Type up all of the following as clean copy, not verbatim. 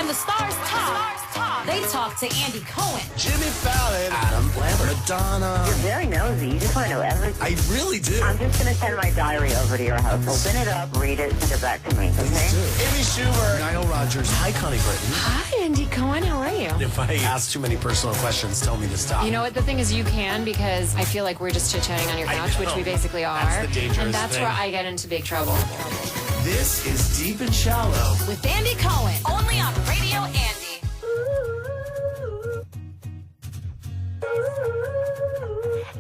When the stars talk, they talk to Andy Cohen. Jimmy Fallon. Adam Lambert. Madonna. You're very nosy. You just want to know everything. I really do. I'm just going to send my diary over to your house. Open it up, read it, send it back to me, okay? Amy Schumer. Niall Rogers. Hi, Connie Britton. Hi, Andy Cohen. How are you? If I ask too many personal questions, tell me to stop. You know what? The thing is, you can, because I feel like we're just chit-chatting on your couch, which we basically are. That's the dangerous And that's thing. where I get into big trouble. This is Deep and Shallow. With Andy Cohen. Only on Radio Andy.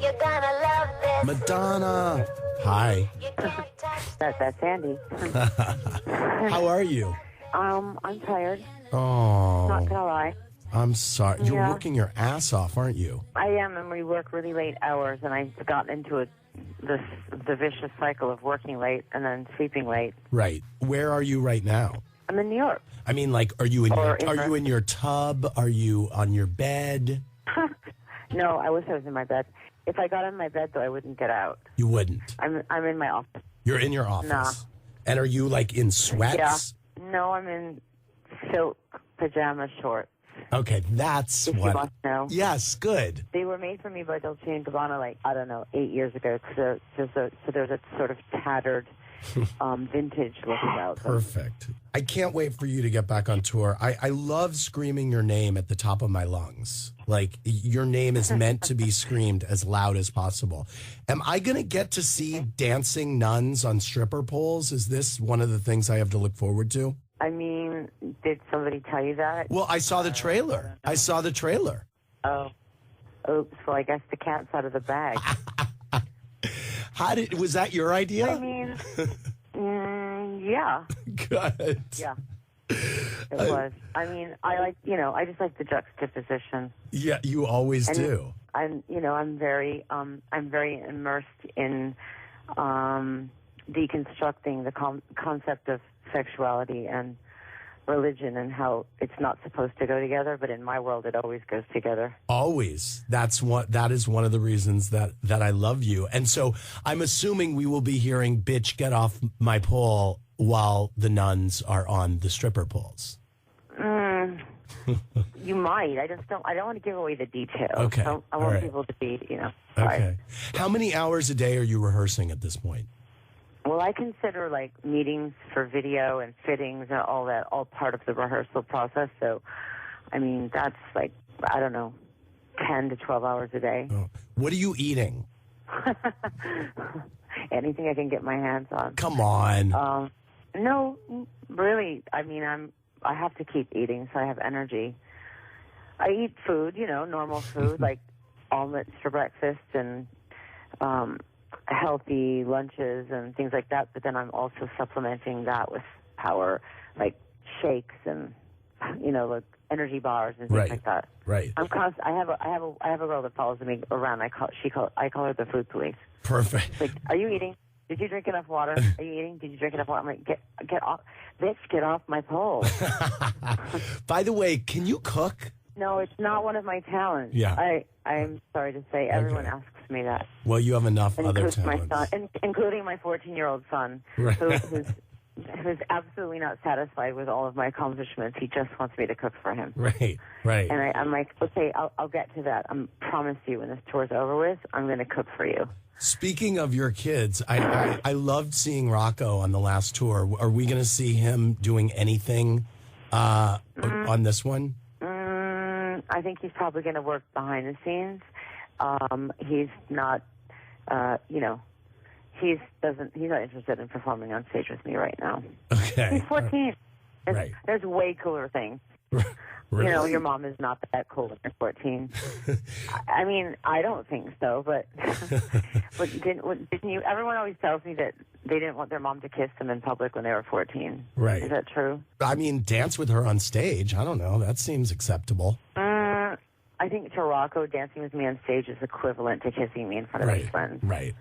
You're gonna love this. Madonna. Hi. You can't touch That's Andy. How are you? I'm tired. Oh, Not gonna lie. I'm sorry. You're Yeah. working your ass off, aren't you? I am, and we work really late hours, and I've gotten into the vicious cycle of working late and then sleeping late. Right. Where are you right now? I'm in New York. I mean, like, are you in Or your tub? Are you on your bed? No, I wish I was in my bed. If I got in my bed, though, I wouldn't get out. You wouldn't. I'm in my office. You're in your office. Nah. And are you like in sweats? Yeah. No, I'm in silk pajama shorts. Okay, that's If you what. want to know. Yes, good. They were made for me by Dolce & Gabbana, like, I don't know, 8 years ago. So there's a sort of tattered vintage look about them. Perfect. I can't wait for you to get back on tour. I love screaming your name at the top of my lungs. Like, your name is meant to be screamed as loud as possible. Am I going to get to see dancing nuns on stripper poles? Is this one of the things I have to look forward to? I mean, did somebody tell you that? Well, I saw the trailer. Oh. Oops. Well, I guess the cat's out of the bag. Was that your idea? I mean, yeah. Good. Yeah. It was. I mean, I just like the juxtaposition. Yeah, you always do. I'm very immersed in deconstructing the concept of sexuality and religion and how it's not supposed to go together, but in my world, it always goes together. Always. That is one of the reasons that I love you. And so I'm assuming we will be hearing "Bitch, Get Off My Pole" while the nuns are on the stripper poles. You might. I don't want to give away the details. Okay. I want people to be, Okay. Right. How many hours a day are you rehearsing at this point? Well, I consider like meetings for video and fittings and all that all part of the rehearsal process. So, I mean, that's like, I don't know, 10 to 12 hours a day. Oh. What are you eating? Anything I can get my hands on. Come on. No, really. I mean, I have to keep eating so I have energy. I eat food, normal food like omelets for breakfast and healthy lunches and things like that. But then I'm also supplementing that with power, like shakes and like energy bars and things like that. Right. I have a girl that follows me around. I call her the food police. Perfect. Like, are you eating? Did you drink enough water? Are you eating? Did you drink enough water? I'm like, get off, bitch, get off my pole. By the way, can you cook? No, it's not one of my talents. Yeah. I'm sorry to say, everyone asks me that. Well, you have enough other Includes my talents. son, including my 14-year-old son, Right. who's absolutely not satisfied with all of my accomplishments. He just wants me to cook for him. Right. And I'm like, okay, I'll get to that. I promise you, when this tour's over with, I'm going to cook for you. Speaking of your kids, I loved seeing Rocco on the last tour. Are we going to see him doing anything on this one? I think he's probably going to work behind the scenes. He's not, he's not interested in performing on stage with me right now. Okay. He's 14. Right. There's way cooler things. Really? Your mom is not that cool when you're 14. I mean, I don't think so, but didn't you? Everyone always tells me that they didn't want their mom to kiss them in public when they were 14. Right. Is that true? I mean, dance with her on stage. I don't know. That seems acceptable. I think to Rocco, dancing with me on stage is equivalent to kissing me in front of his friends. Right.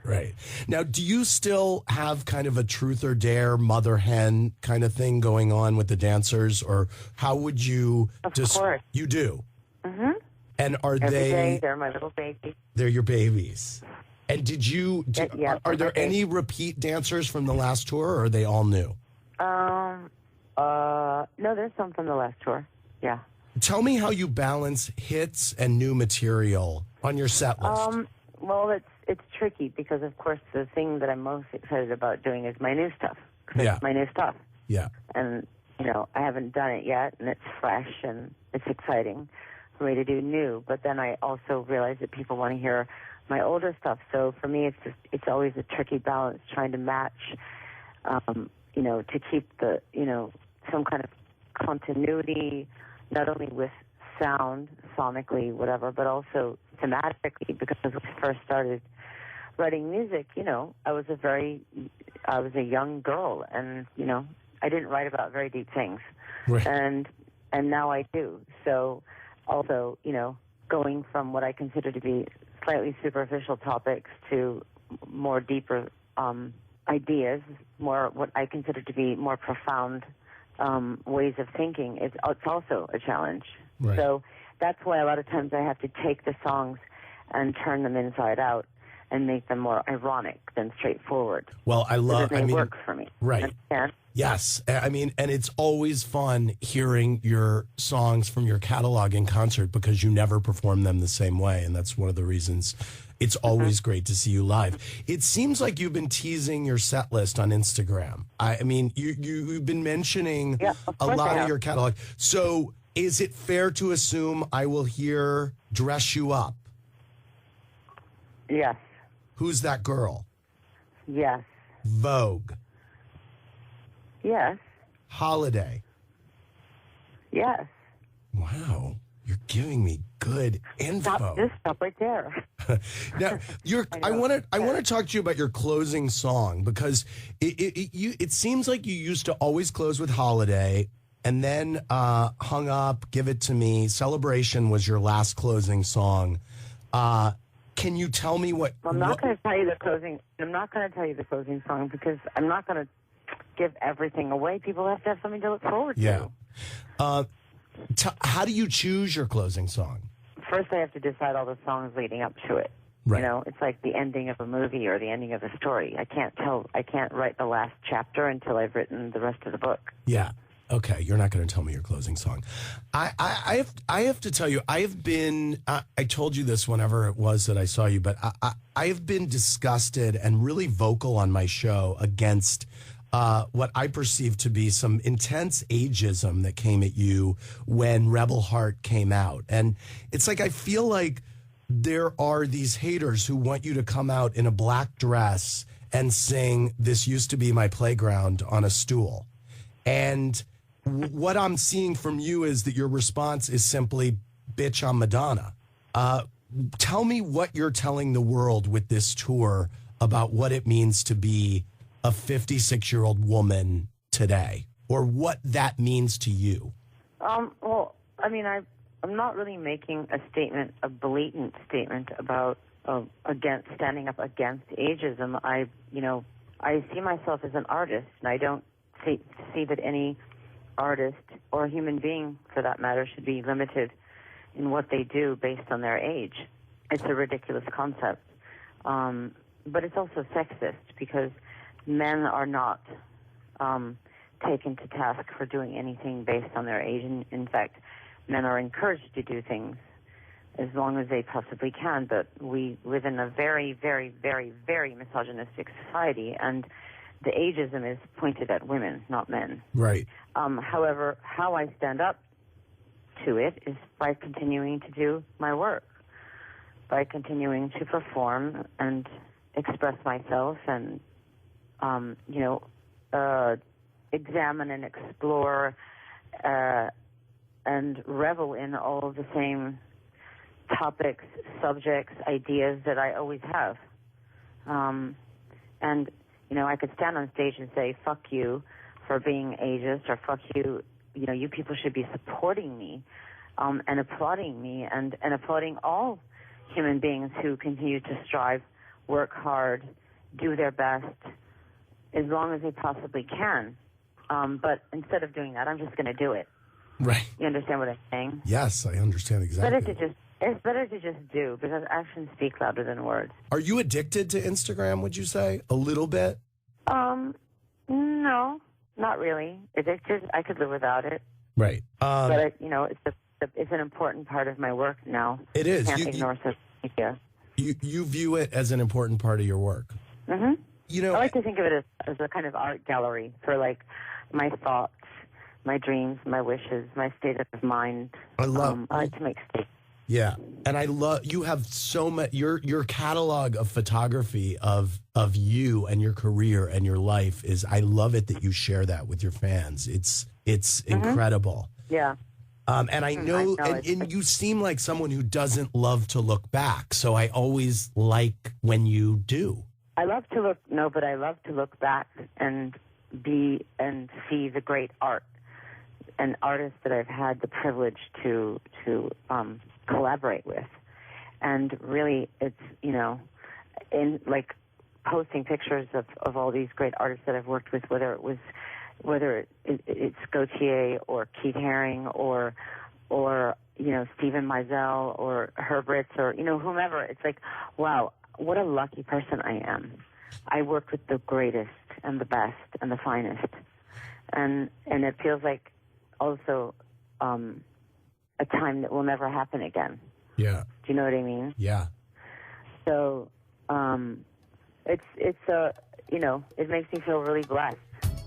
Now, do you still have kind of a truth or dare mother hen kind of thing going on with the dancers, or how would you? Of course. You do. Mm-hmm. And are Every they? day, they're my little babies. They're your babies. And did you? Yeah, are there any repeat dancers from the last tour, or are they all new? No, there's some from the last tour. Yeah. Tell me how you balance hits and new material on your set list. Well, it's tricky because, of course, the thing that I'm most excited about doing is my new stuff. 'Cause Yeah. it's my new stuff. Yeah. And, I haven't done it yet, and it's fresh, and it's exciting for me to do new. But then I also realize that people want to hear my older stuff. So for me, it's always a tricky balance trying to match, to keep the, some kind of continuity, not only with sound, sonically, whatever, but also thematically, because when I first started writing music, I was a young girl, and, I didn't write about very deep things. Right. And now I do. So also, going from what I consider to be slightly superficial topics to more deeper ideas, more what I consider to be more profound ways of thinking, it's also a challenge. Right. So that's why a lot of times I have to take the songs and turn them inside out and make them more ironic than straightforward. Well, They work for me. Right. Yeah. Yes. And it's always fun hearing your songs from your catalog in concert because you never perform them the same way. And that's one of the reasons it's always great to see you live. It seems like you've been teasing your set list on Instagram. I mean, you've been mentioning a lot of your catalog. So is it fair to assume I will hear Dress You Up? Yes. Who's that girl? Yes. Vogue. Yes. Holiday. Yes. Wow. You're giving me good info. Stop right there. Now, I want to talk to you about your closing song because it seems like you used to always close with Holiday and then Hung Up, Give It to Me. Celebration was your last closing song. Can you tell me what? I'm not going to tell you the closing. I'm not going to tell you the closing song because I'm not going to give everything away. People have to have something to look forward to. Yeah. How do you choose your closing song? First, I have to decide all the songs leading up to it. Right. It's like the ending of a movie or the ending of a story. I can't write the last chapter until I've written the rest of the book. Yeah. Okay, you're not going to tell me your closing song. I have to tell you, I have been, I told you this whenever it was that I saw you, but I have been disgusted and really vocal on my show against what I perceive to be some intense ageism that came at you when Rebel Heart came out. And it's like, I feel like there are these haters who want you to come out in a black dress and sing "This Used to Be My Playground" on a stool. And what I'm seeing from you is that your response is simply, bitch, I'm Madonna. Tell me what you're telling the world with this tour about what it means to be a 56-year-old woman today, or what that means to you. Well, I mean, I'm not really making a blatant statement about standing up against ageism. I see myself as an artist, and I don't see that any artist or human being, for that matter, should be limited in what they do based on their age. It's a ridiculous concept. But it's also sexist because men are not taken to task for doing anything based on their age. In fact, men are encouraged to do things as long as they possibly can. But we live in a very, very, very, very misogynistic society, and the ageism is pointed at women, not men. Right. However, how I stand up to it is by continuing to do my work, by continuing to perform and express myself and, examine and explore and revel in all of the same topics, subjects, ideas that I always have. And I could stand on stage and say, fuck you for being ageist, or fuck you, you people should be supporting me and applauding me and applauding all human beings who continue to strive, work hard, do their best as long as they possibly can. But instead of doing that, I'm just going to do it. Right. You understand what I'm saying? Yes, I understand exactly. It's better to just do, because actions speak louder than words. Are you addicted to Instagram, would you say? A little bit? No, not really. Addicted, I could live without it. Right. But it's an important part of my work now. It is. Can't ignore social media. You view it as an important part of your work. Mm-hmm. You know, I like to think of it as a kind of art gallery for like my thoughts, my dreams, my wishes, my state of mind. I like to make statements. Yeah, and I love you have so much your catalog of photography of you and your career and your life is I love it that you share that with your fans. It's incredible. Yeah. And I know, and you seem like someone who doesn't love to look back. So I always like when you do. I love to look back and see the great art and artists that I've had the privilege to collaborate with. And really, it's, in like posting pictures of all these great artists that I've worked with, whether it's Gautier or Keith Haring or Stephen Meisel or Herb Ritts or, whomever. It's like, wow, what a lucky person I am. I work with the greatest and the best and the finest. And it feels like also a time that will never happen again. Yeah. Do you know what I mean? Yeah. So it makes me feel really blessed.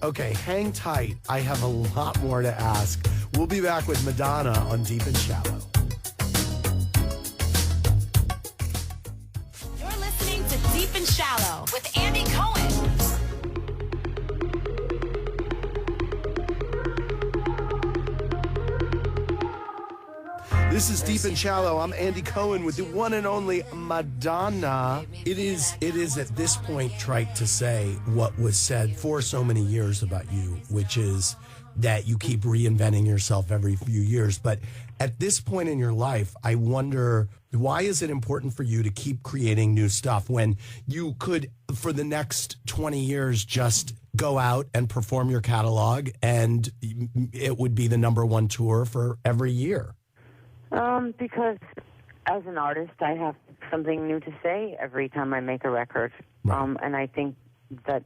Okay, hang tight. I have a lot more to ask. We'll be back with Madonna on Deep and Shallow. You're listening to Deep and Shallow with Andy Cohen. This is Deep and Shallow. I'm Andy Cohen with the one and only Madonna. It is at this point trite to say what was said for so many years about you, which is that you keep reinventing yourself every few years. But at this point in your life, I wonder, why is it important for you to keep creating new stuff when you could, for the next 20 years, just go out and perform your catalog and it would be the #1 tour for every year? Because as an artist, I have something new to say every time I make a record. Right. And I think that's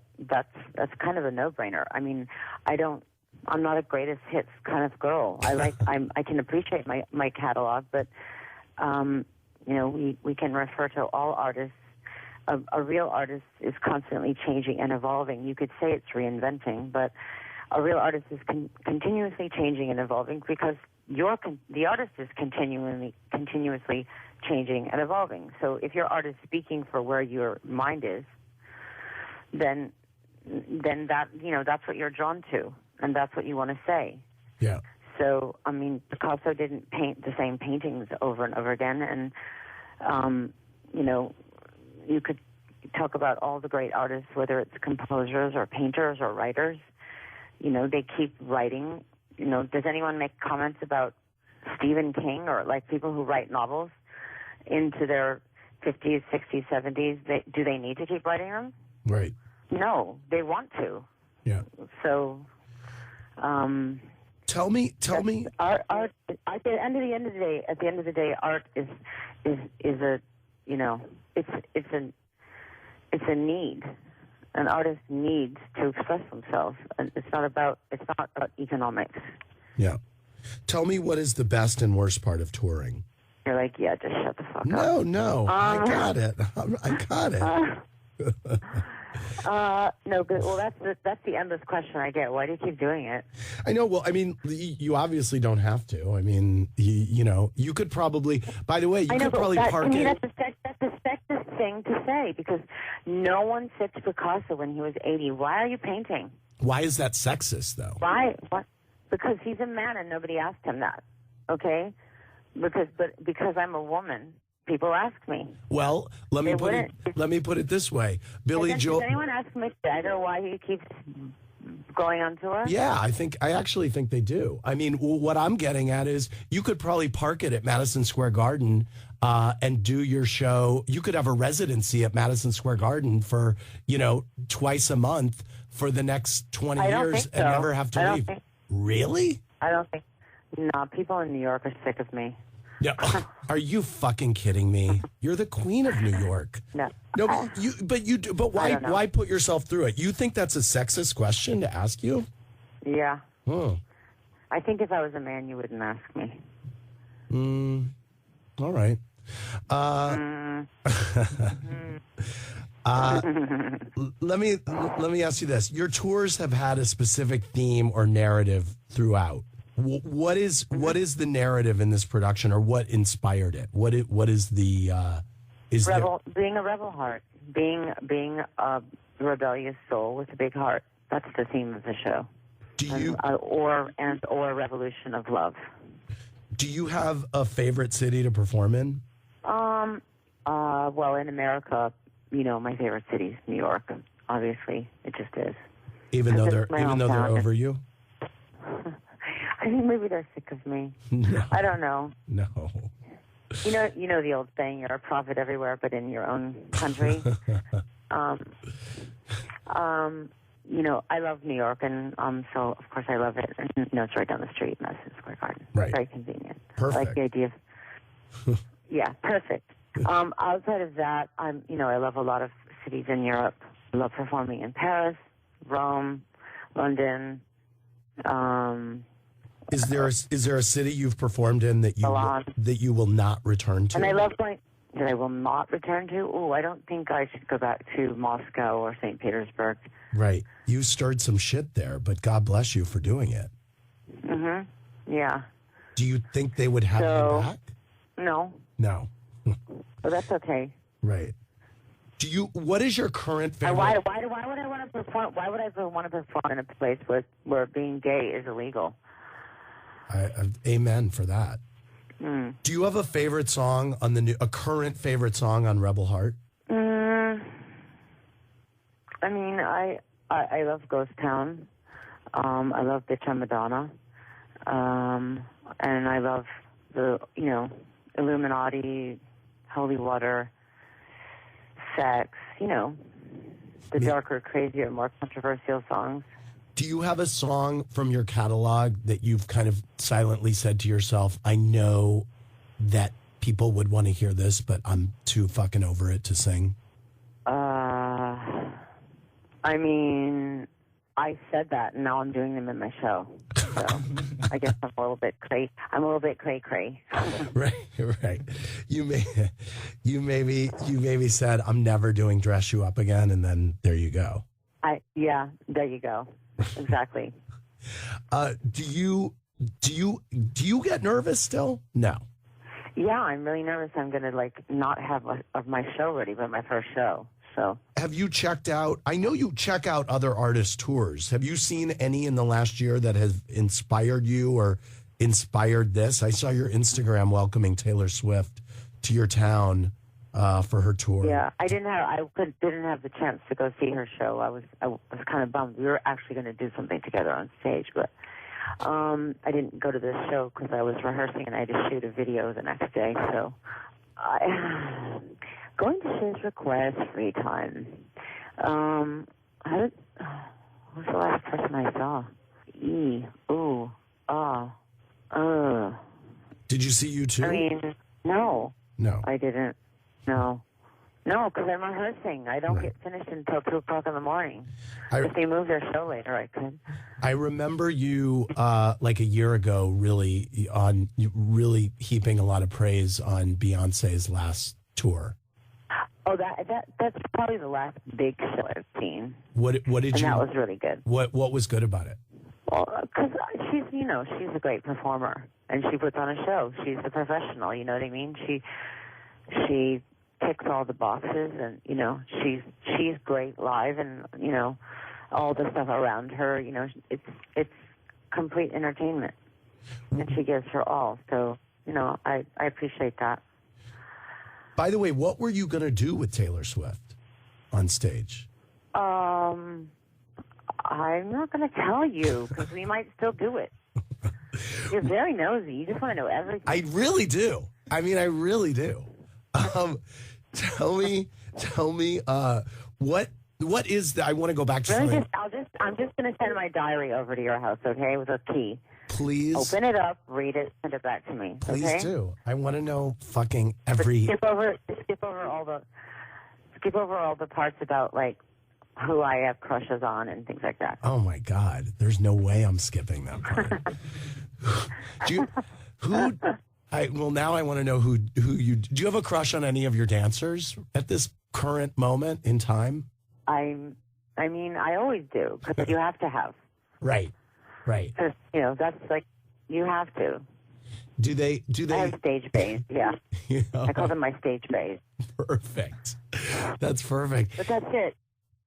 kind of a no-brainer. I mean, I'm not a greatest hits kind of girl. I can appreciate my catalog, but we can refer to all artists. A real artist is constantly changing and evolving. You could say it's reinventing, but a real artist is continuously changing and evolving because the artist is continuously changing and evolving. So if your art is speaking for where your mind is, then that that's what you're drawn to, and that's what you want to say. Yeah. So I mean, Picasso didn't paint the same paintings over and over again, and you could talk about all the great artists, whether it's composers or painters or writers. They keep writing. Does anyone make comments about Stephen King or like people who write novels into their 50s, 60s, 70s? Do they need to keep writing them? Right. No, they want to. Yeah. So, tell me. Art. At the end of the day, art is a it's a need. An artist needs to express themselves, and it's not about economics. Yeah. Tell me, what is the best and worst part of touring? You're like, yeah, just shut the fuck up. No, I got it. I got it. No, but that's the endless question I get. Why do you keep doing it? I know. Well, I mean, you obviously don't have to. I mean, you could probably. By the way, you could probably park it. That's the sexist thing to say because no one said to Picasso when he was 80, "Why are you painting?" Why is that sexist, though? Why? What? Because he's a man and nobody asked him that. Okay? Because I'm a woman. People ask me. Well, let me put it this way. Billy Joel. Does anyone ask Mick Jagger why he keeps going on tour? Yeah, I actually think they do. I mean, what I'm getting at is you could probably park it at Madison Square Garden and do your show. You could have a residency at Madison Square Garden for, twice a month for the next 20 years and never have to leave. Really? I don't think. No, people in New York are sick of me. Yeah. Are you fucking kidding me? You're the queen of New York. No. No, but why put yourself through it? You think that's a sexist question to ask you? Yeah. Oh. I think if I was a man, you wouldn't ask me. All right. Let me ask you this. Your tours have had a specific theme or narrative throughout. What is the narrative in this production, or what inspired it? What is the being a rebel heart, being a rebellious soul with a big heart. That's the theme of the show. Or a revolution of love. Do you have a favorite city to perform in? Well, in America, my favorite city is New York. Obviously, it just is. Even though they're over you? I think maybe they're sick of me. No. I don't know. No. You know the old saying, you're a prophet everywhere but in your own country. I love New York, and so of course I love it. And it's right down the street, Madison Square Garden. Right. Very convenient. Perfect. I like the idea of yeah, perfect. Outside of that, I love a lot of cities in Europe. I love performing in Paris, Rome, London. Is there a city you've performed in that you will not return to? And I love going that I will not return to. Oh, I don't think I should go back to Moscow or St. Petersburg. Right. You stirred some shit there, but God bless you for doing it. Yeah. Do you think they would have you back? No. No. Well, that's okay. Right. What is your current favorite? Why would I want to perform? Why would I want to perform in a place where being gay is illegal? Amen for that. Do you have a favorite song on a current favorite song on Rebel Heart? I mean, I love Ghost Town. I love Bitch I'm Madonna. And I love the, Illuminati, Holy Water, Sex, the darker, crazier, more controversial songs. Do you have a song from your catalog that you've kind of silently said to yourself, I know that people would want to hear this, but I'm too fucking over it to sing? I mean, I said that, and now I'm doing them in my show. So I guess I'm a little bit cray. Right. You maybe said, I'm never doing Dress You Up again, and then there you go. There you go. Exactly. Do you get nervous still? No. Yeah, I'm really nervous. I'm going to not have my show ready, but my first show. So, have you checked out? I know you check out other artists' tours. Have you seen any in the last year that has inspired you or inspired this? I saw your Instagram welcoming Taylor Swift to your town for her tour. Yeah, I didn't have the chance to go see her show. I was kind of bummed. We were actually going to do something together on stage, but I didn't go to this show because I was rehearsing and I had to shoot a video the next day. So, going to shows requires free time. Who's the last person I saw? Did you see U2? I mean, no. No. I didn't. No, because I'm rehearsing. I don't get finished until 2 o'clock in the morning. If they move their show later, I could. I remember you like a year ago, really heaping a lot of praise on Beyonce's last tour. Oh, that's probably the last big show I've seen. What did you? And that was really good. What was good about it? Well, because she's a great performer and she puts on a show. She's a professional. You know what I mean? She ticks all the boxes, and she's great live, and all the stuff around her. It's complete entertainment, and she gives her all. So I appreciate that. By the way, what were you going to do with Taylor Swift on stage? I'm not going to tell you because we might still do it. You're very nosy. You just want to know everything. I really do. I mean, I really do. Tell me, what is the, I want to go back to something. I'm just going to send my diary over to your house, okay, with a key. Please. Open it up, read it, send it back to me, Please okay? do. I want to know fucking every... Skip over all the parts about, who I have crushes on and things like that. Oh my God! There's no way I'm skipping that part. Now I want to know who you do. You have a crush on any of your dancers at this current moment in time? I mean, I always do, because you have to have. Right. 'Cause, that's like, you have to. Do they? I have stage bays, yeah. You know, I call them my stage bays. perfect. That's perfect. But that's it.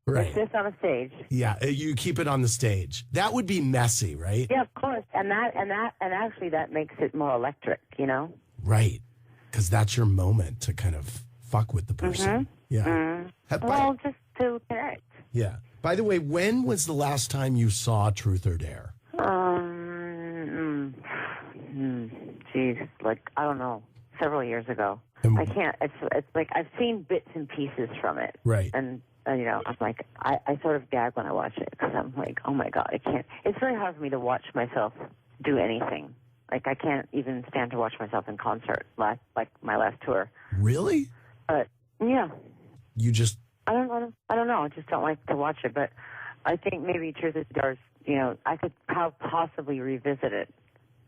Right. It's just on a stage. Yeah, you keep it on the stage. That would be messy, right? Yeah, of course. And actually that makes it more electric, Right. Because that's your moment to kind of fuck with the person. Yeah. Mm-hmm. Well, just to connect. Yeah. By the way, when was the last time you saw Truth or Dare? Geez, like, I don't know, several years ago. And- I can't, it's like, I've seen bits and pieces from it. Right. And I'm like, I sort of gag when I watch it, because I'm like, oh my God, I can't. It's very hard for me to watch myself do anything. Like, I can't even stand to watch myself in concert, like my last tour. Really? But, yeah. You just... I don't know. I just don't like to watch it. But I think maybe Truth or Dare's, I could possibly revisit it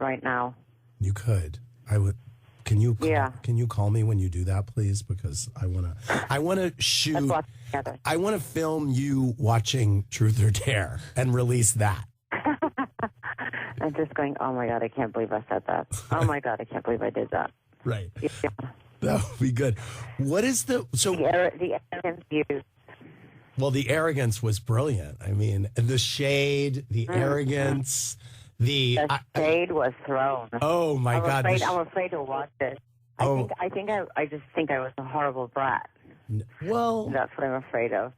right now. You could. I would... Can you Yeah. Can you call me when you do that, please? Because I wanna shoot. Let's watch it together. I want to film you watching Truth or Dare and release that. I'm just going, oh my God, I can't believe I said that. Oh my God, I can't believe I did that. Right. Yeah. That would be good. What is the The arrogance used. Well, the arrogance was brilliant. I mean, the shade, the arrogance, the shade was thrown. Oh my God! I'm afraid to watch it. I just think I was a horrible brat. Well, that's what I'm afraid of.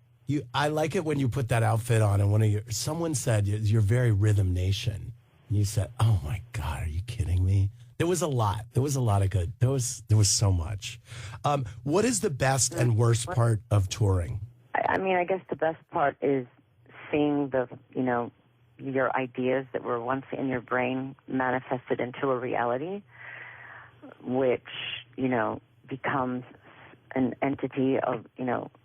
I like it when you put that outfit on, and someone said you're very Rhythm Nation. And you said, "Oh my God, are you kidding me?" There was a lot. There was a lot of good. There was so much. What is the best and worst part of touring? I mean, I guess the best part is seeing your ideas that were once in your brain manifested into a reality, which, becomes an entity of,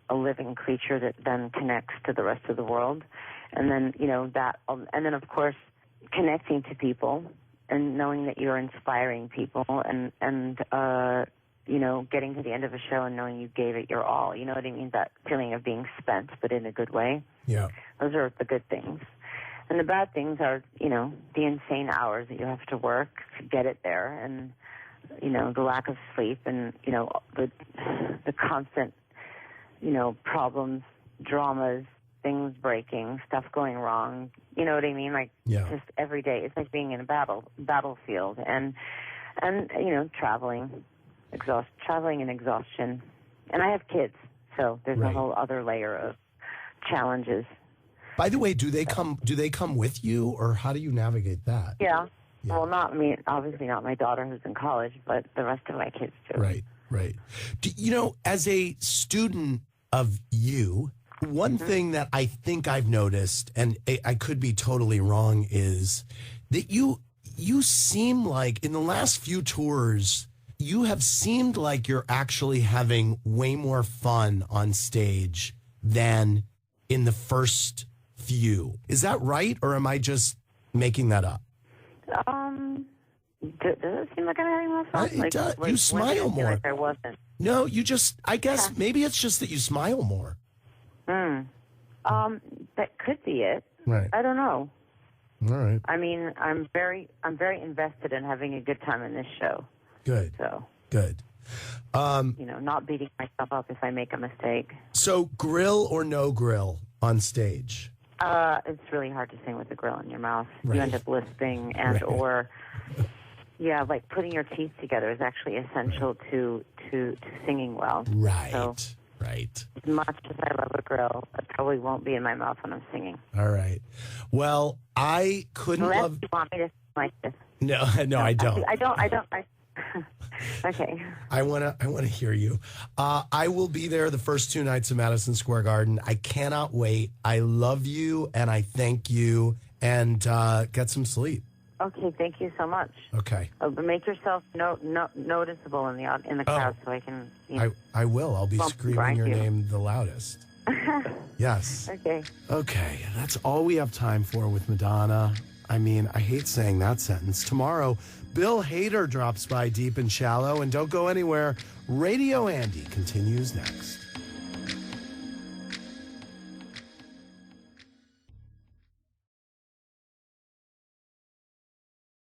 a living creature that then connects to the rest of the world. And then, and then of course, connecting to people and knowing that you're inspiring people and getting to the end of a show and knowing you gave it your all. You know what I mean? That feeling of being spent, but in a good way. Yeah. Those are the good things. And the bad things are, the insane hours that you have to work to get it there, and, the lack of sleep, and, the constant, problems, dramas, things breaking, stuff going wrong. You know what I mean? Like, just every day. It's like being in a battlefield, and traveling and exhaustion. And I have kids, so there's a whole other layer of challenges. By the way, do they come with you, or how do you navigate that? Yeah. Well, not me. Obviously, not my daughter who's in college, but the rest of my kids do. Right. As a student of you, one thing that I think I've noticed, and I could be totally wrong, is that you seem like in the last few tours, you have seemed like you're actually having way more fun on stage than in the first few. Is that right, or am I just making that up? Does it seem like I'm having more fun? It does. You smile more. Like I wasn't. No, I guess maybe it's just that you smile more. That could be it. Right. I don't know. All right. I mean, I'm very invested in having a good time in this show. Good. So. Good. Not beating myself up if I make a mistake. So, grill or no grill on stage? It's really hard to sing with the grill in your mouth. Right. You end up lisping, or like putting your teeth together is actually essential to singing well. Right. So, right. As much as I love a grill, it probably won't be in my mouth when I'm singing. All right. Well, I couldn't Unless love. you want me to sing like this. No, I don't. I don't. Okay. I want to hear you. I will be there the first 2 nights of Madison Square Garden. I cannot wait. I love you and I thank you, and get some sleep. Okay, thank you so much. Okay. But make yourself noticeable in the crowd so I can. I will. I'll be screaming your you. name the loudest. Yes. Okay. That's all we have time for with Madonna. I mean, I hate saying that sentence. Tomorrow, Bill Hader drops by Deep and Shallow, and don't go anywhere. Radio Andy continues next.